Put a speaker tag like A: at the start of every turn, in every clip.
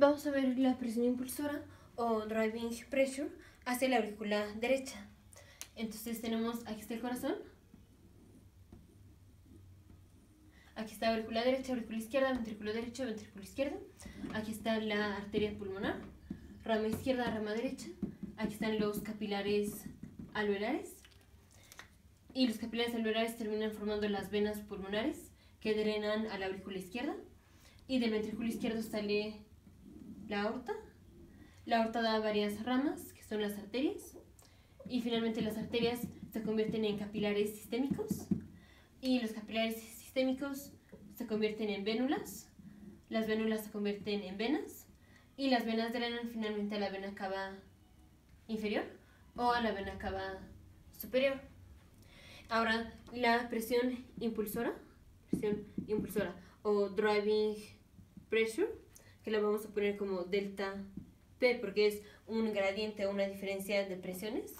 A: Vamos a ver la presión impulsora o driving pressure hacia la aurícula derecha. Entonces tenemos, aquí está el corazón, aquí está aurícula derecha, aurícula izquierda, ventrículo derecho, ventrículo izquierdo. Aquí está la arteria pulmonar, rama izquierda, rama derecha. Aquí están los capilares alveolares. Y los capilares alveolares terminan formando las venas pulmonares que drenan a la aurícula izquierda. Y del ventrículo izquierdo sale la aorta. La aorta da varias ramas, que son las arterias. Y finalmente las arterias se convierten en capilares sistémicos. Y los capilares sistémicos se convierten en vénulas. Las vénulas se convierten en venas. Y las venas drenan finalmente a la vena cava inferior o a la vena cava superior. Ahora, la presión impulsora o driving pressure, que la vamos a poner como delta P porque es un gradiente o una diferencia de presiones,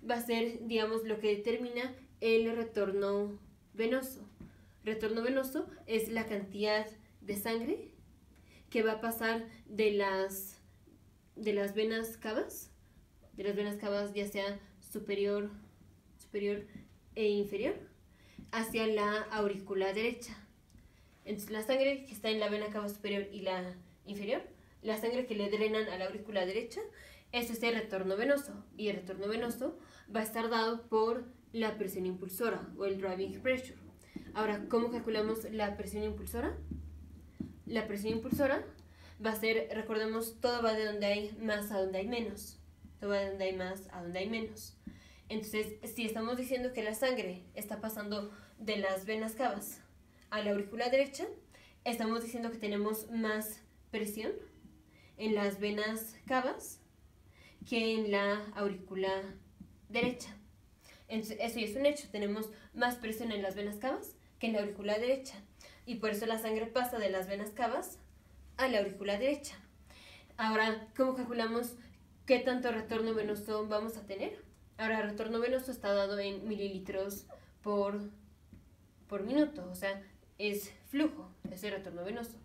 A: va a ser, digamos, lo que determina el retorno venoso. Retorno venoso es la cantidad de sangre que va a pasar de las venas cavas, ya sea superior e inferior, hacia la aurícula derecha. Entonces la sangre que está en la vena cava superior y la inferior, la sangre que le drenan a la aurícula derecha, eso es el retorno venoso. Y el retorno venoso va a estar dado por la presión impulsora o el driving pressure. Ahora, ¿cómo calculamos la presión impulsora? La presión impulsora va a ser, recordemos, todo va de donde hay más a donde hay menos. Todo va de donde hay más a donde hay menos. Entonces, si estamos diciendo que la sangre está pasando de las venas cavas a la aurícula derecha, estamos diciendo que tenemos más presión en las venas cavas que en la aurícula derecha. Entonces, eso ya es un hecho, tenemos más presión en las venas cavas que en la aurícula derecha. Y por eso la sangre pasa de las venas cavas a la aurícula derecha. Ahora, ¿cómo calculamos qué tanto retorno venoso vamos a tener? Ahora, el retorno venoso está dado en mililitros por minuto, o sea, es flujo, es el retorno venoso.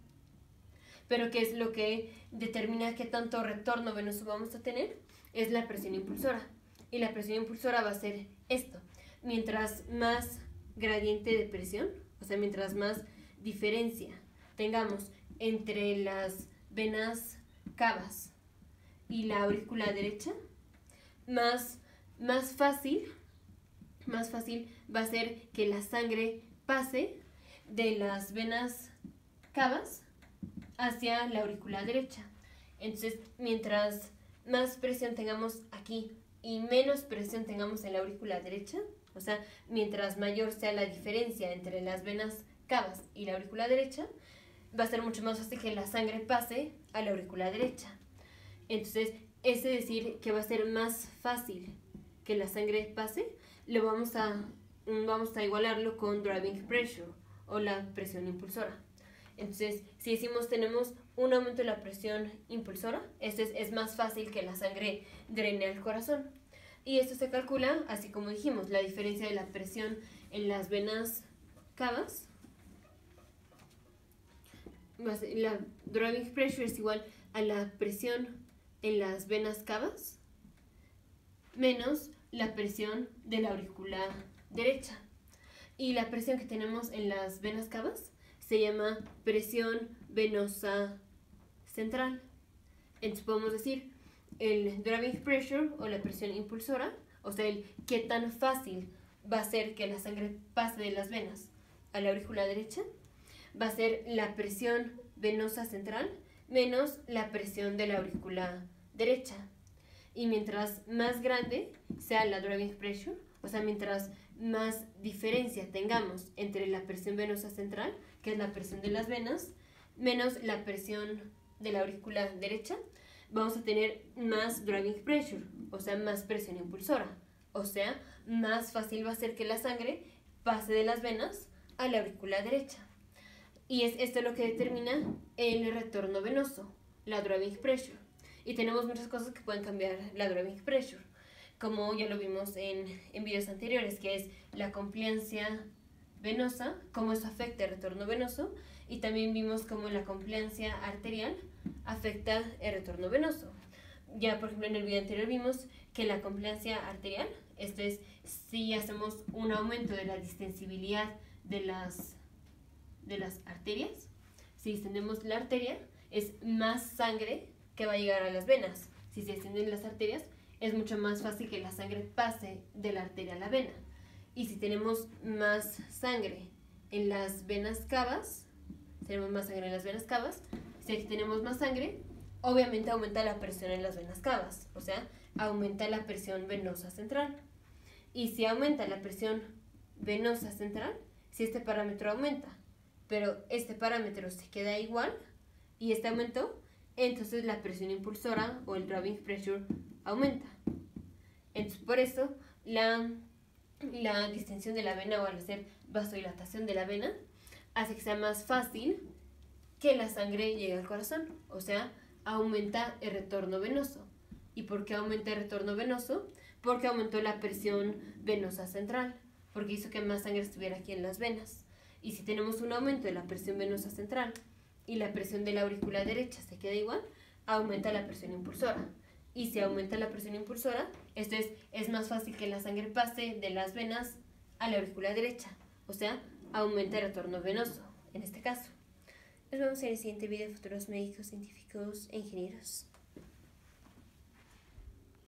A: Pero ¿qué es lo que determina qué tanto retorno venoso vamos a tener? Es la presión impulsora. Y la presión impulsora va a ser esto. Mientras más gradiente de presión, o sea, mientras más diferencia tengamos entre las venas cavas y la aurícula derecha, más fácil va a ser que la sangre pase de las venas cavas hacia la aurícula derecha. Entonces, mientras más presión tengamos aquí y menos presión tengamos en la aurícula derecha, o sea, mientras mayor sea la diferencia entre las venas cavas y la aurícula derecha, va a ser mucho más fácil que la sangre pase a la aurícula derecha. Entonces, ese decir que va a ser más fácil que la sangre pase, lo vamos a igualarlo con driving pressure o la presión impulsora. Entonces, si decimos tenemos un aumento de la presión impulsora, es más fácil que la sangre drene al corazón. Y esto se calcula, así como dijimos, la diferencia de la presión en las venas cavas. La driving pressure es igual a la presión en las venas cavas menos la presión de la aurícula derecha. Y la presión que tenemos en las venas cavas se llama presión venosa central. Entonces podemos decir el driving pressure o la presión impulsora, o sea, el qué tan fácil va a ser que la sangre pase de las venas a la aurícula derecha, va a ser la presión venosa central menos la presión de la aurícula derecha. Y mientras más grande sea la driving pressure, o sea, mientras más diferencia tengamos entre la presión venosa central, que es la presión de las venas, menos la presión de la aurícula derecha, vamos a tener más driving pressure, o sea, más presión impulsora. O sea, más fácil va a ser que la sangre pase de las venas a la aurícula derecha. Y es esto lo que determina el retorno venoso, la driving pressure. Y tenemos muchas cosas que pueden cambiar la driving pressure, como ya lo vimos en videos anteriores, que es la compliancia venosa, cómo eso afecta el retorno venoso, y también vimos cómo la compliancia arterial afecta el retorno venoso. Ya, por ejemplo, en el video anterior vimos que la compliancia arterial, esto es, si hacemos un aumento de la distensibilidad de las arterias, si extendemos la arteria, es más sangre que va a llegar a las venas. Si se extienden las arterias, es mucho más fácil que la sangre pase de la arteria a la vena. Y si tenemos más sangre en las venas cavas, si aquí tenemos más sangre, obviamente aumenta la presión en las venas cavas, o sea, aumenta la presión venosa central. Y si aumenta la presión venosa central, si este parámetro aumenta, pero este parámetro se queda igual y este aumentó, entonces la presión impulsora o el driving pressure aumenta. Entonces por eso la distensión de la vena o al hacer vasodilatación de la vena hace que sea más fácil que la sangre llegue al corazón, o sea, aumenta el retorno venoso. ¿Y por qué aumenta el retorno venoso? Porque aumentó la presión venosa central, porque hizo que más sangre estuviera aquí en las venas. Y si tenemos un aumento de la presión venosa central y la presión de la aurícula derecha se queda igual, aumenta la presión impulsora. Y si aumenta la presión impulsora, esto es más fácil que la sangre pase de las venas a la aurícula derecha, o sea, aumenta el retorno venoso, en este caso. Nos vemos en el siguiente video, futuros médicos, científicos e ingenieros.